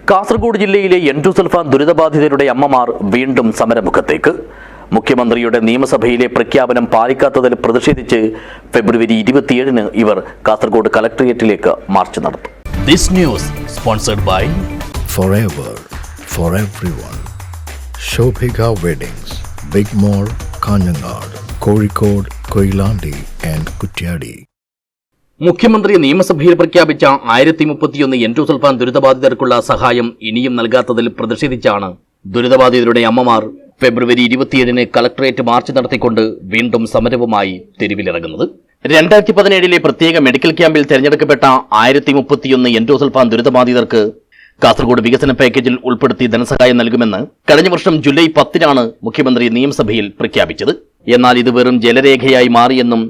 കാസർഗോഡ് ജില്ലയിലെ എൻഡോസൾഫാൻ ദുരിതബാധിതരുടെ അമ്മമാർ വീണ്ടും സമരമുഖത്തേക്ക്. മുഖ്യമന്ത്രിയുടെ നിയമസഭയിലെ പ്രഖ്യാപനം പാലിക്കാത്തതിൽ പ്രതിഷേധിച്ച് ഫെബ്രുവരി 27-ന് ഇവർ കാസർഗോഡ് കളക്ടറേറ്റിലേക്ക് മാർച്ച് നടത്തും. This news sponsored by Forever for everyone. Shobhika Weddings, Big Mall, Kanjangad, Kozhikode, Koilandi and Kutyadi. മുഖ്യമന്ത്രി നിയമസഭയിൽ പ്രഖ്യാപിച്ച 1031 എൻഡോസൾഫാൻ ദുരിതബാധിതർക്കുള്ള സഹായം ഇനിയും നൽകാത്തതിൽ പ്രതിഷേധിച്ചാണ് ദുരിതബാധിതരുടെ അമ്മമാർ ഫെബ്രുവരി 27-ന് കളക്ടറേറ്റ് മാർച്ച് നടത്തിക്കൊണ്ട് വീണ്ടും സമരവുമായി തെരുവിലിറങ്ങുന്നത്. 2017-ലെ പ്രത്യേക മെഡിക്കൽ ക്യാമ്പിൽ തെരഞ്ഞെടുക്കപ്പെട്ട 1031 എൻഡോസൾഫാൻ ദുരിതബാധിതർക്ക് കാസർഗോഡ് വികസന പാക്കേജിൽ ഉൾപ്പെടുത്തി ധനസഹായം നൽകുമെന്ന് കഴിഞ്ഞ വർഷം ജൂലൈ 10-നാണ് മുഖ്യമന്ത്രി നിയമസഭയിൽ പ്രഖ്യാപിച്ചത്. എന്നാൽ ഇത് വെറും ജലരേഖയായി മാറിയെന്നും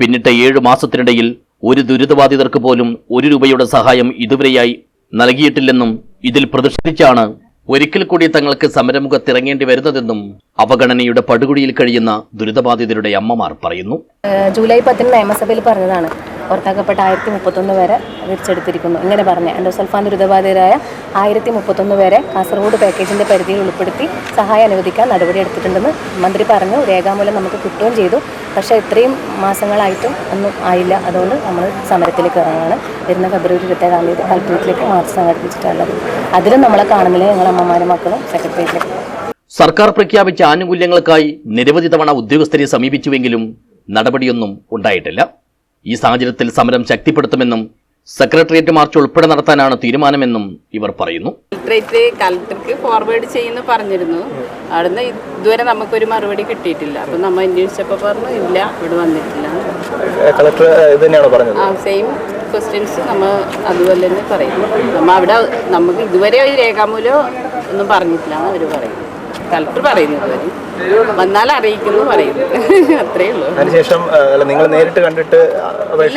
പിന്നിട്ട 7 മാസത്തിനിടയിൽ ഒരു ദുരിതബാധിതർക്ക് പോലും 1 രൂപയുടെ സഹായം ഇതുവരെയായി നൽകിയിട്ടില്ലെന്നും ഇതിൽ പ്രതിഷേധിച്ചാണ് ഒരിക്കൽ കൂടി തങ്ങൾക്ക് സമരമുഖത്തിറങ്ങേണ്ടി വരുന്നതെന്നും അവഗണനയുടെ പടുകുഴിയിൽ കഴിയുന്ന ദുരിതബാധിതരുടെ അമ്മമാർ പറയുന്നു. ജൂലൈ 10-ന് നിയമസഭയിൽ പറഞ്ഞതാണ് പുറത്താക്കപ്പെട്ട 1031 പേരെ തിരിച്ചെടുത്തിരിക്കുന്നു. ഇങ്ങനെ പറഞ്ഞ എൻഡോസൾഫാൻ ദുരിതബാധിതരായ 1031 പേരെ കാസർഗോഡ് പാക്കേജിന്റെ പരിധിയിൽ ഉൾപ്പെടുത്തി സഹായം അനുവദിക്കാൻ നടപടിയെടുത്തിട്ടുണ്ടെന്ന് മന്ത്രി പറഞ്ഞു. രേഖാമൂലം നമുക്ക് കിട്ടുകയും ചെയ്തു. പക്ഷേ ഇത്രയും മാസങ്ങളായിട്ടും ഒന്നും ആയില്ല. അതുകൊണ്ട് നമ്മൾ സമരത്തിലേക്ക് ഇറങ്ങുകയാണ്. വരുന്ന ഫെബ്രുവരി 27-ാം തീയതി കളക്ടറേറ്റിലേക്ക് മാർച്ച് സംഘടിപ്പിച്ചിട്ടുള്ളത്. അതിലും നമ്മളെ കാണുന്നില്ല. ഞങ്ങൾ അമ്മമാരും മക്കളും സെക്രട്ടേറിയറ്റിലേക്ക്. സർക്കാർ പ്രഖ്യാപിച്ച ആനുകൂല്യങ്ങൾക്കായി നിരവധി തവണ ഉദ്യോഗസ്ഥരെ സമീപിച്ചുവെങ്കിലും നടപടിയൊന്നും ഉണ്ടായിട്ടില്ല. ഈ സാഹചര്യത്തിൽ സമരം ശക്തിപ്പെടുത്തുമെന്നും സെക്രട്ടേറിയറ്റ് മാർച്ച് ഉൾപ്പെടെ നടത്താനാണ് തീരുമാനമെന്നും ഇവർ പറയുന്നു. കളക്ടർക്ക് ഫോർവേഡ് ചെയ്യുന്നു പറഞ്ഞിരുന്നു. അവിടുന്ന് ഇതുവരെ നമുക്കൊരു മറുപടി കിട്ടിയിട്ടില്ല. അപ്പം നമ്മൾ അന്വേഷിച്ചപ്പോൾ പറഞ്ഞു ഇല്ല, ഇവിടെ വന്നിട്ടില്ല. സെയിം ക്വസ്റ്റ്യൻസ് നമ്മൾ അതുപോലെ തന്നെ പറയുന്നു. നമ്മൾ അവിടെ നമുക്ക് ഇതുവരെ ഒരു രേഖാമൂലം ഒന്നും പറഞ്ഞിട്ടില്ല എന്ന് അവർ പറയുന്നു. കളക്ടർ പറയുന്നത് വന്നാൽ അറിയിക്കുന്നു പറയുന്നു. അത്രേ ഉള്ളൂ. അതിനുശേഷം നിങ്ങൾ നേരിട്ട് കണ്ടിട്ട്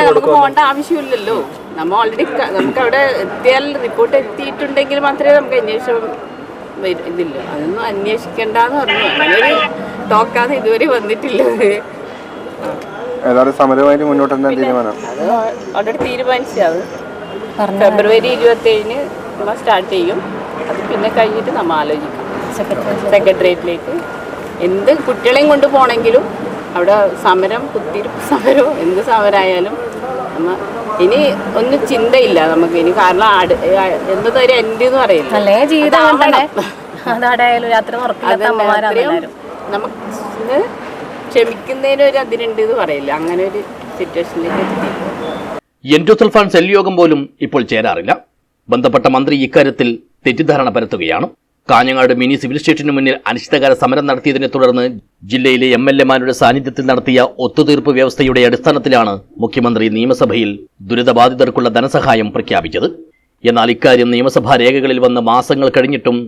നമുക്ക് പോകേണ്ട ആവശ്യമില്ലല്ലോ. നമ്മൾ ഓൾറെഡി നമുക്ക് അവിടെ എത്തിയാൽ റിപ്പോർട്ട് എത്തിയിട്ടുണ്ടെങ്കിൽ മാത്രമേ നമുക്ക് അന്വേഷണം ഇതില്ല. അതൊന്നും അന്വേഷിക്കേണ്ടെന്ന് പറഞ്ഞു. അങ്ങനെ ഒരു ടോക്കാന്ന് ഇതുവരെ വന്നിട്ടില്ല. സമരമായിട്ട് മുന്നോട്ട് തീരുമാനം അത് ഓൾറെഡി തീരുമാനിച്ചത് ഫെബ്രുവരി 27-ന് നമ്മൾ സ്റ്റാർട്ട് ചെയ്യും. അത് പിന്നെ കഴിഞ്ഞിട്ട് നമ്മൾ ആലോചിക്കാം. സെക്രട്ടേറിയറ്റിലേക്ക് എന്ത് കുട്ടികളെയും കൊണ്ട് പോകണമെങ്കിലും അവിടെ സമരം, കുത്തിരിപ്പ് സമരമോ എന്ത് സമരമായാലും നമ്മ ഇനി ഒന്നും ചിന്തയില്ല നമുക്ക് ഇനി. കാരണം എന്നതൊരു എൻഡ് എന്ന് പറയുന്നത് നമുക്ക് ക്ഷമിക്കുന്നതിന് ഒരു അതിരുണ്ട് എന്ന് പറയില്ല. അങ്ങനെ ഒരു സിറ്റുവേഷനിലേക്ക് എത്തി. എൻഡോസൾഫാൻ സെൽ യോഗം പോലും ഇപ്പോൾ ചേരാറില്ല. ബന്ധപ്പെട്ട മന്ത്രി ഇക്കാര്യത്തിൽ തെറ്റിദ്ധാരണ പരത്തുകയാണ്. കാഞ്ഞങ്ങാട് മിനി സിവിൽ സ്റ്റേഷന് മുന്നിൽ അനിശ്ചിതകാല സമരം നടത്തിയതിനെ തുടർന്ന് ജില്ലയിലെ MLA-മാരുടെ സാന്നിധ്യത്തിൽ നടത്തിയ ഒത്തുതീർപ്പ് വ്യവസ്ഥയുടെ അടിസ്ഥാനത്തിലാണ് മുഖ്യമന്ത്രി നിയമസഭയിൽ ദുരിതബാധിതർക്കുള്ള ധനസഹായം പ്രഖ്യാപിച്ചത്. എന്നാൽ ഇക്കാര്യം നിയമസഭാ രേഖകളിൽ വന്ന് മാസങ്ങൾ കഴിഞ്ഞിട്ടും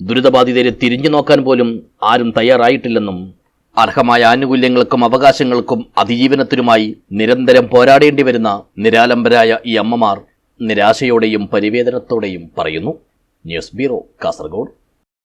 ദുരിതബാധിതരെ തിരിഞ്ഞു നോക്കാൻ പോലും ആരും തയ്യാറായിട്ടില്ലെന്നും അർഹമായ ആനുകൂല്യങ്ങൾക്കും അവകാശങ്ങൾക്കും അതിജീവനത്തിനുമായി നിരന്തരം പോരാടേണ്ടി വരുന്ന നിരാലംബരായ ഈ അമ്മമാർ നിരാശയോടെയും പരിവേദനത്തോടെയും പറയുന്നു. News bureau, Kasaragod.